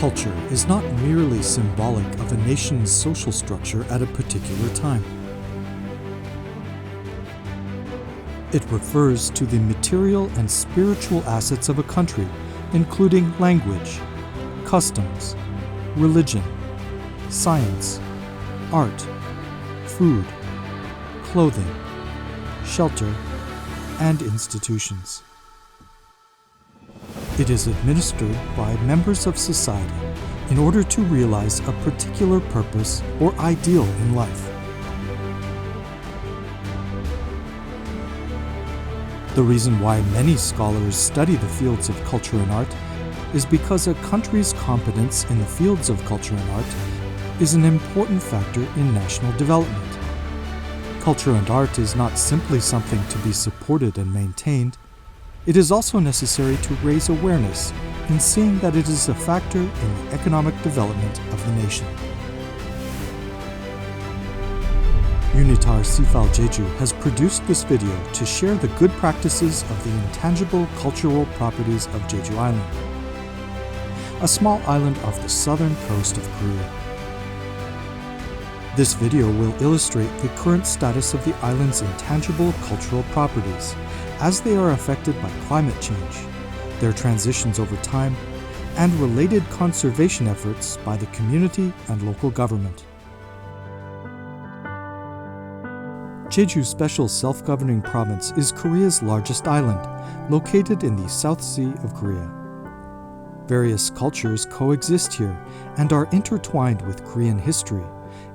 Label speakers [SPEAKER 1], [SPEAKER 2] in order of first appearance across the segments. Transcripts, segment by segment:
[SPEAKER 1] Culture is not merely symbolic of a nation's social structure at a particular time. It refers to the material and spiritual assets of a country, including language, customs, religion, science, art, food, clothing, shelter, and institutions. It is administered by members of society in order to realize a particular purpose or ideal in life. The reason why many scholars study the fields of culture and art is because a country's competence in the fields of culture and art is an important factor in national development. Culture and art is not simply something to be supported and maintained. It is also necessary to raise awareness in seeing that it is a factor in the economic development of the nation. UNITAR CIFAL Jeju has produced this video to share the good practices of the intangible cultural properties of Jeju Island, a small island off the southern coast of Korea. This video will illustrate the current status of the island's intangible cultural properties as they are affected by climate change, their transitions over time, and related conservation efforts by the community and local government. Jeju Special Self-Governing Province is Korea's largest island, located in the South Sea of Korea. Various cultures coexist here and are intertwined with Korean history,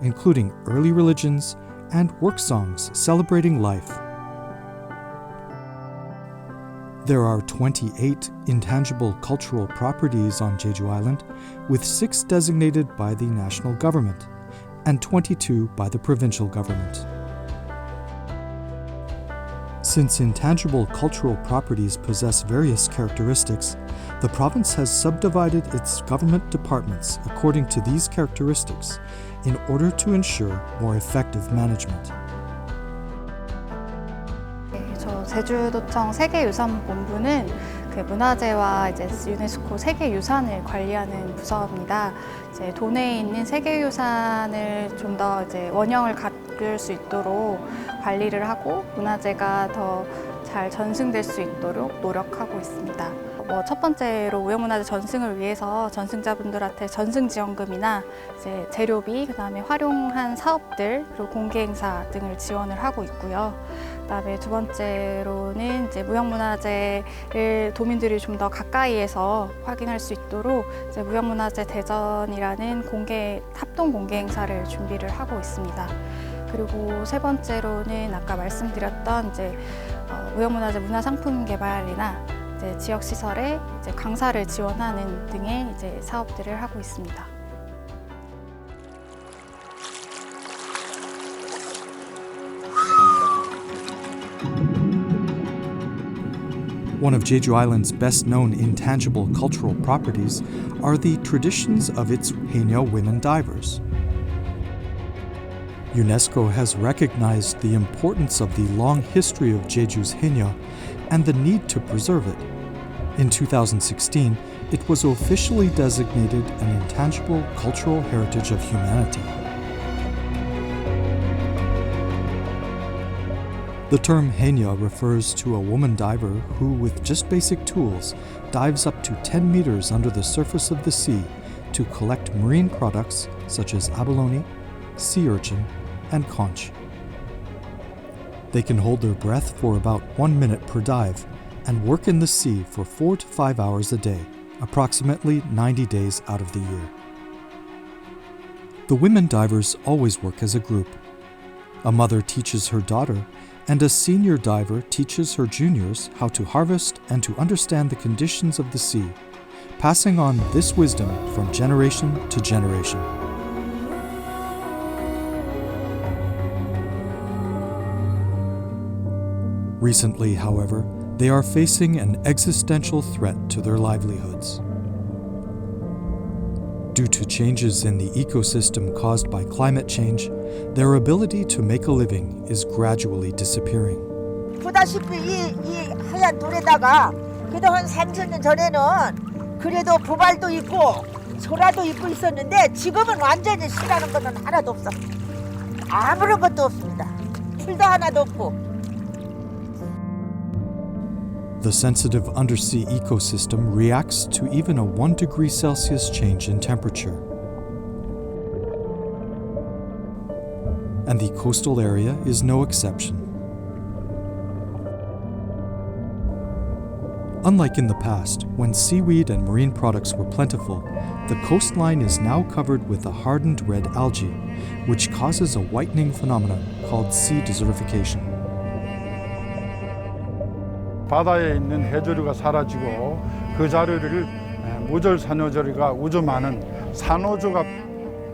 [SPEAKER 1] including early religions and work songs celebrating life. There are 28 intangible cultural properties on Jeju Island, with 6 designated by the national government and 22 by the provincial government. Since intangible cultural properties possess various characteristics, the province has subdivided its government departments according to these characteristics in order to ensure more effective management.
[SPEAKER 2] 제주도청 세계유산본부는 문화재와 유네스코 세계유산을 관리하는 부서입니다. 도내에 있는 세계유산을 좀 더 원형을 갖출 수 있도록 관리를 하고 문화재가 더 잘 전승될 수 있도록 노력하고 있습니다. 첫 번째로 무형문화재 전승을 위해서 전승자분들한테 전승지원금이나 재료비, 그다음에 활용한 사업들, 그리고 공개행사 등을 지원을 하고 있고요. 그다음에 두 번째로는 무형문화재를 도민들이 좀 더 가까이에서 확인할 수 있도록 무형문화재 대전이라는 합동 공개행사를 준비를 하고 있습니다. 그리고 세 번째로는 아까 말씀드렸던 무형문화재 문화상품 개발이나 지역시설에 강사를 지원하는 등의 사업들을 하고 있습니다.
[SPEAKER 1] One of Jeju Island's best-known intangible cultural properties are the traditions of its hae-nyeo women divers. UNESCO has recognized the importance of the long history of Jeju's hae-nyeo and the need to preserve it. In 2016, it was officially designated an Intangible Cultural Heritage of Humanity. The term hae-nyeo refers to a woman diver who, with just basic tools, dives up to 10 meters under the surface of the sea to collect marine products such as abalone, sea urchin, and conch. They can hold their breath for about 1 minute per dive and work in the sea for 4 to 5 hours a day, approximately 90 days out of the year. The women divers always work as a group. A mother teaches her daughter, and a senior diver teaches her juniors how to harvest and to understand the conditions of the sea, passing on this wisdom from generation to generation. Recently, however, they are facing an existential threat to their livelihoods. Due to changes in the ecosystem caused by climate change, their ability to make a living is gradually disappearing.
[SPEAKER 3] 보다시피 이 하얀 돌에다가 그래도 한 30년 전에는 그래도 보발도 있고 소라도 입고 있었는데 지금은 완전히 시라는 거는 하나도 없어. 아무런 것도 없습니다. 풀도 하나도 없고.
[SPEAKER 1] The sensitive undersea ecosystem reacts to even a 1 degree Celsius change in temperature. And the coastal area is no exception. Unlike in the past, when seaweed and marine products were plentiful, the coastline is now covered with a hardened red algae, which causes a whitening phenomenon called sea desertification.
[SPEAKER 4] 바다에 있는 해조류가 사라지고 그 자료를 무절 산호조류가 우주 많은 산호조가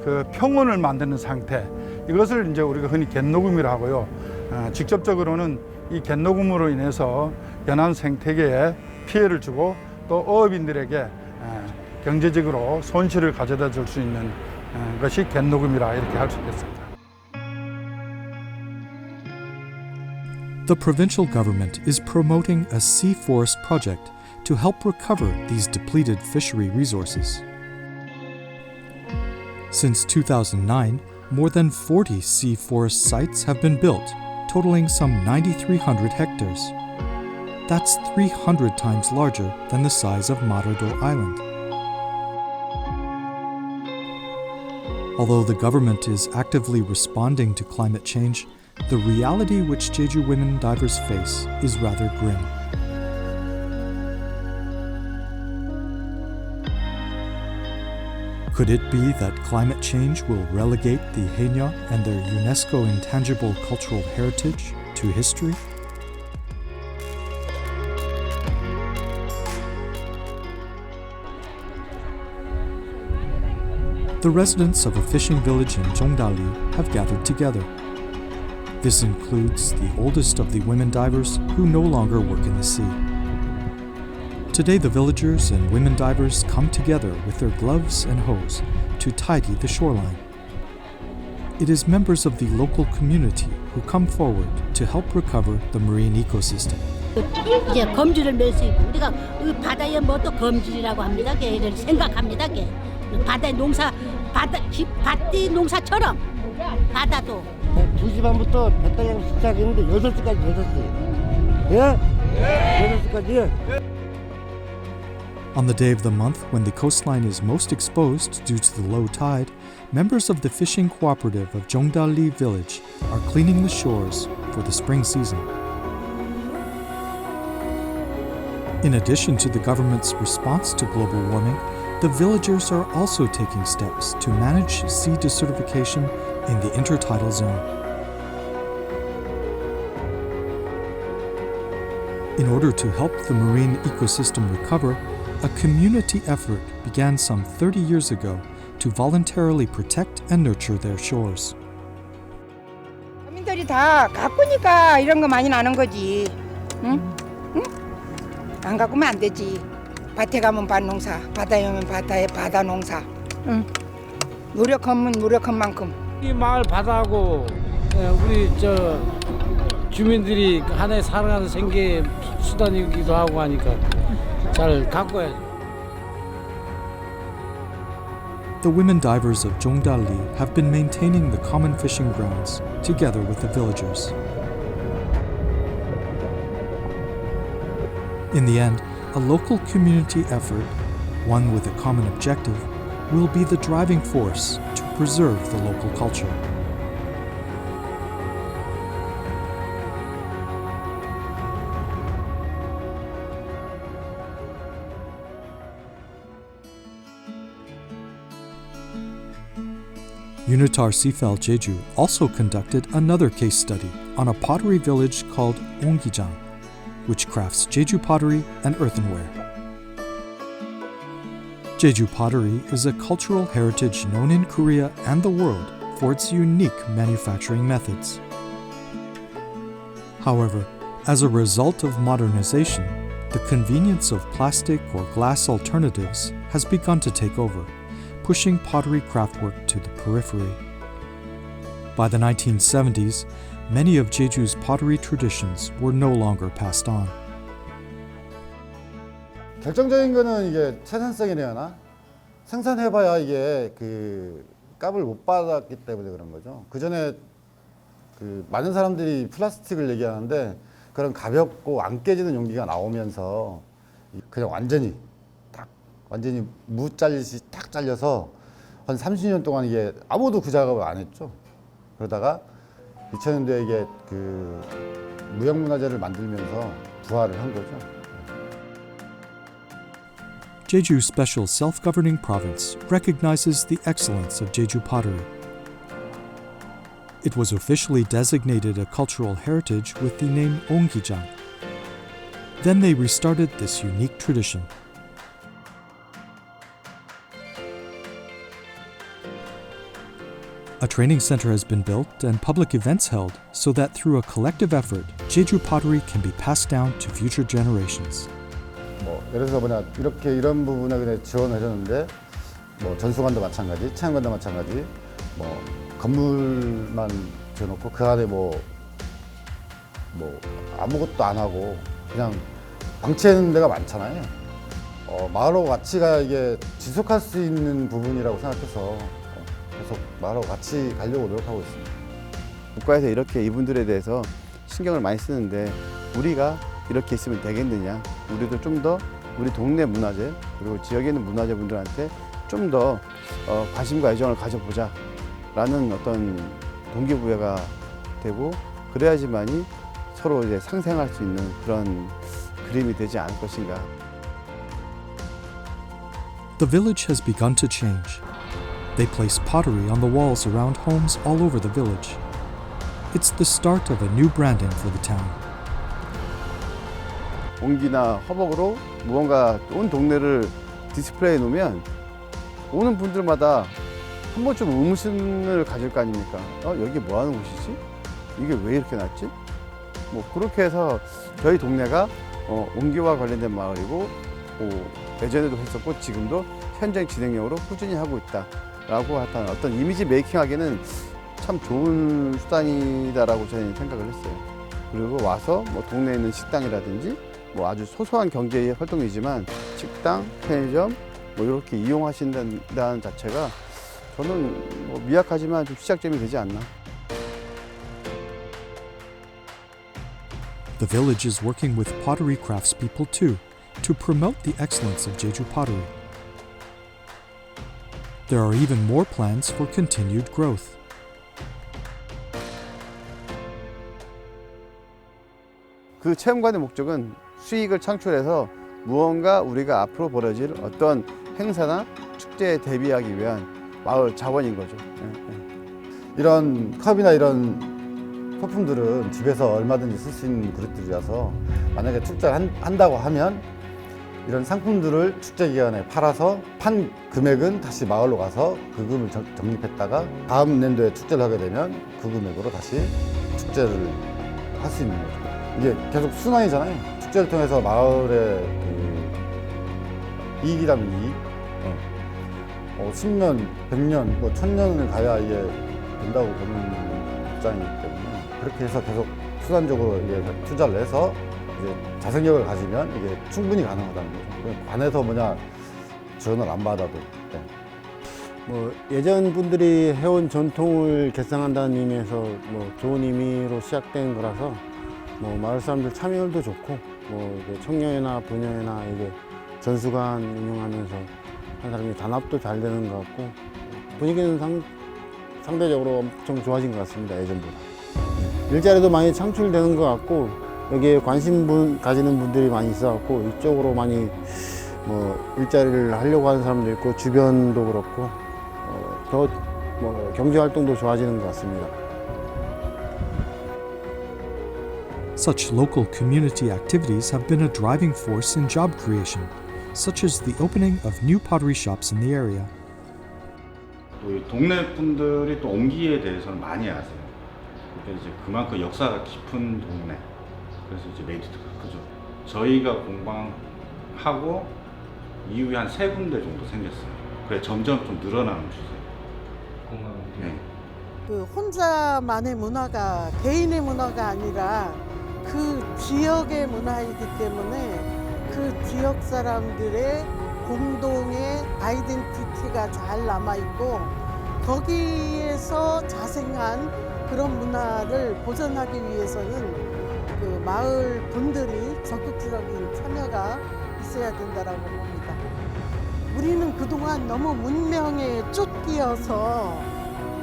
[SPEAKER 4] 그 평원을 만드는 상태, 이것을 이제 우리가 흔히 갯녹음이라고 하고요. 직접적으로는 이 갯녹음으로 인해서 연안 생태계에 피해를 주고 또 어업인들에게 경제적으로 손실을 가져다 줄 수 있는 것이 갯녹음이라 이렇게 할 수 있겠습니다.
[SPEAKER 1] The provincial government is promoting a sea forest project to help recover these depleted fishery resources. Since 2009, more than 40 sea forest sites have been built, totaling some 9,300 hectares. That's 300 times larger than the size of Marudo Island. Although the government is actively responding to climate change, the reality which Jeju women divers face is rather grim. Could it be that climate change will relegate the hae-nyeo and their UNESCO Intangible Cultural Heritage to history? The residents of a fishing village in Jeongdali have gathered together. This includes the oldest of the women divers who no longer work in the sea. Today, the villagers and women divers come together with their gloves and hose to tidy the shoreline. It is members of the local community who come forward to help recover the marine ecosystem.
[SPEAKER 5] 이제 검지를 맬 수 있고 우리가 그 바다의 뭐또 검지라고 합니다. 걔를 생각합니다. 걔 바다의 농사 밭이 농사처럼 바다도
[SPEAKER 6] 2시 반부터 배타장 시작했는데 6시까지 6시. 예? 6시까지.
[SPEAKER 1] On the day of the month when the coastline is most exposed due to the low tide, members of the fishing cooperative of Jeongdali village are cleaning the shores for the spring season. In addition to the government's response to global warming, the villagers are also taking steps to manage sea desertification in the intertidal zone. In order to help the marine ecosystem recover, a community effort began some 30 years ago to voluntarily protect and nurture their shores.
[SPEAKER 3] 국민들이 다 가꾸니까 이런 거 많이 나는 거지. 응? 응? 안 가꾸면 안 되지. 밭에 가면 밭농사, 바다에 가면 바다에 바다 농사. 응. 노력하면 노력한 만큼.
[SPEAKER 7] 이 마을 바다하고 우리 저 주민들이 하나의 살아가는 생계 수단이기도 하고 하니까 잘 가꿔야죠.
[SPEAKER 1] The women divers of Jeongdali have been maintaining the common fishing grounds together with the villagers. In the end, a local community effort, one with a common objective, will be the driving force to preserve the local culture. UNITAR CIFAL Jeju also conducted another case study on a pottery village called Onggijang, which crafts Jeju pottery and earthenware. Jeju pottery is a cultural heritage known in Korea and the world for its unique manufacturing methods. However, as a result of modernization, the convenience of plastic or glass alternatives has begun to take over, pushing pottery craftwork to the periphery. By the 1970s, many of Jeju's pottery traditions were no longer passed on.
[SPEAKER 8] 결정적인 거는 이게 생산성이래야 하나? 생산해봐야 이게 그 값을 못 받았기 때문에 그런 거죠. 그 전에 그 많은 사람들이 플라스틱을 얘기하는데 그런 가볍고 안 깨지는 용기가 나오면서 그냥 완전히 무 잘리듯이 딱 잘려서 한 30년 동안 이게 아무도 그 작업을 안 했죠. 그러다가 2000년대에 이게 그 무형문화재를 만들면서 부활을 한 거죠.
[SPEAKER 1] Jeju Special Self-Governing Province recognizes the excellence of Jeju pottery. It was officially designated a cultural heritage with the name Onggijang. Then they restarted this unique tradition. A training center has been built and public events held so that through a collective effort, Jeju pottery can be passed down to future generations.
[SPEAKER 8] 예를 들어서 이렇게 이런 부분에 그냥 지원을 해줬는데 전수관도 마찬가지, 체험관도 마찬가지, 건물만 지어놓고 그 안에 아무것도 안 하고 그냥 방치해놓은 데가 많잖아요. 마을하고 가치가 이게 지속할 수 있는 부분이라고 생각해서 계속 마을하고 같이 가려고 노력하고 있습니다.
[SPEAKER 9] 국가에서 이렇게 이분들에 대해서 신경을 많이 쓰는데 우리가 이렇게 있으면 되겠느냐. 우리도 좀 더 우리 동네 문화재 그리고 지역에 있는 문화재 분들한테 좀 더 관심과 애정을 가져보자 라는 어떤 동기부여가 되고 그래야지만이 서로 이제 상생할 수 있는 그런 그림이 되지 않을 것인가.
[SPEAKER 1] The village has begun to change. They place pottery on the walls around homes all over the village. It's the start of a new branding for the town.
[SPEAKER 9] 옹기나 허벅으로 무언가 온 동네를 디스플레이해 놓으면 오는 분들마다 한 번쯤 의문을 가질 거 아닙니까? 여기 뭐 하는 곳이지? 이게 왜 이렇게 났지? 그렇게 해서 저희 동네가 옹기와 관련된 마을이고 예전에도 했었고 지금도 현장 진행형으로 꾸준히 하고 있다라고 하는 어떤 이미지 메이킹하기는 참 좋은 수단이다라고 저는 생각을 했어요. 그리고 와서 동네에 있는 식당이라든지 아주 소소한 경제 활동이지만 식당, 편의점 이렇게 이용하신다는 자체가 저는 미약하지만 좀 시작점이 되지 않나.
[SPEAKER 1] The village is working with pottery craftspeople too to promote the excellence of Jeju pottery. There are even more plans for continued growth.
[SPEAKER 9] 그 체험관의 목적은 수익을 창출해서 무언가 우리가 앞으로 벌어질 어떤 행사나 축제에 대비하기 위한 마을 자원인 거죠.
[SPEAKER 8] 이런 컵이나 이런 소품들은 집에서 얼마든지 쓸 수 있는 그릇들이라서 만약에 축제를 한다고 하면 이런 상품들을 축제 기간에 팔아서 판 금액은 다시 마을로 가서 그 금을 적립했다가 다음年도에 축제를 하게 되면 그 금액으로 다시 축제를 할 수 있는 거죠. 이게 계속 순환이잖아요. 축제를 통해서 마을의 그 이익이라면 이익, 10년, 100년, 1000년을 가야 이게 된다고 보는 입장이기 때문에 그렇게 해서 계속 순환적으로 이게 투자를 해서 이제 자생력을 가지면 이게 충분히 가능하다는 거죠. 관에서 지원을 안 받아도.
[SPEAKER 6] 예전 분들이 해온 전통을 개성한다는 의미에서 좋은 의미로 시작된 거라서 마을 사람들 참여율도 좋고 이게 청년이나 부녀나 이게 전수관 운영하면서 한 사람이 단합도 잘 되는 것 같고 분위기는 상대적으로 엄청 좋아진 것 같습니다. 예전보다. 일자리도 많이 창출되는 것 같고 여기에 관심 가지는 분들이 많이 있어갖고 이쪽으로 많이 일자리를 하려고 하는 사람도 있고 주변도 그렇고 더 경제 활동도 좋아지는 것 같습니다.
[SPEAKER 1] Such local community activities have been a driving force in job creation, such as the opening of new pottery shops in the area.
[SPEAKER 10] 동네 분들이 또 옹기에 대해서는 많이 아세요. 그러니까 이제 그만큼 역사가 깊은 동네. 그래서 이제 메리트가 크죠. 저희가 공방하고 이후에 한 3군데 정도 생겼어요. 그래 점점 좀 늘어나는 추세. 네.
[SPEAKER 11] 그 혼자만의 문화가 개인의 문화가 아니라 그 지역의 문화이기 때문에 그 지역 사람들의 공동의 아이덴티티가 잘 남아있고 거기에서 자생한 그런 문화를 보존하기 위해서는 그 마을 분들이 적극적인 참여가 있어야 된다라고 봅니다. 우리는 그동안 너무 문명에 쫓기어서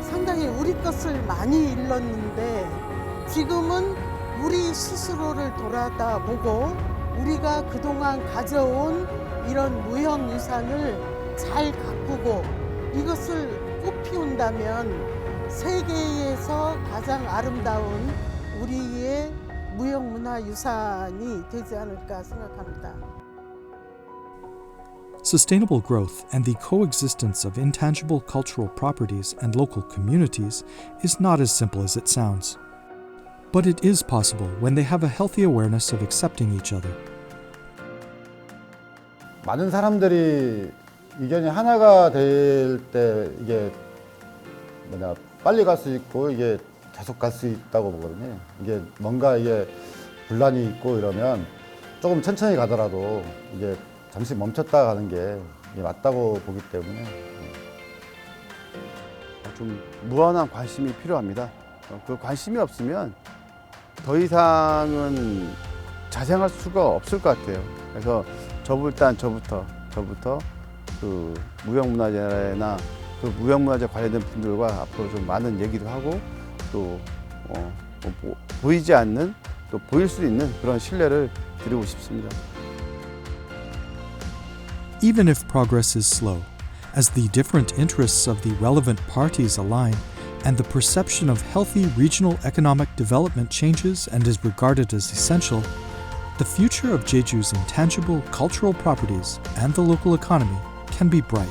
[SPEAKER 11] 상당히 우리 것을 많이 잃었는데 지금은 우리 스스로를 돌아다보고 우리가 그동안 가져온 이런 무형유산을 잘 가꾸고 이것을 꽃피운다면 세계에서 가장 아름다운 우리의 무형문화유산이 되지 않을까 생각합니다.
[SPEAKER 1] Sustainable growth and the coexistence of intangible cultural properties and local communities is not as simple as it sounds. But it is possible when they have a healthy awareness of accepting each other.
[SPEAKER 8] 많은 사람들이 의견이 하나가 될 때 이게 빨리 갈 수 있고 이게 계속 갈 수 있다고 보거든요. 이게 뭔가 이게 분란이 있고 이러면 조금 천천히 가더라도 이게 잠시 멈췄다 가는 게 맞다고 보기 때문에
[SPEAKER 9] 좀 무한한 관심이 필요합니다. 그 관심이 없으면 더 이상은 자생할 수가 없을 것 같아요. 그래서 일단 저부터 그 무형문화재나 그 무형문화재 관련된 분들과 앞으로 좀 많은 얘기도 하고 또 보이지 않는 또 보일 수 있는 그런 신뢰를 드리고 싶습니다.
[SPEAKER 1] Even if progress is slow, as the different interests of the relevant parties align and the perception of healthy regional economic development changes and is regarded as essential, the future of Jeju's intangible cultural properties and the local economy can be bright.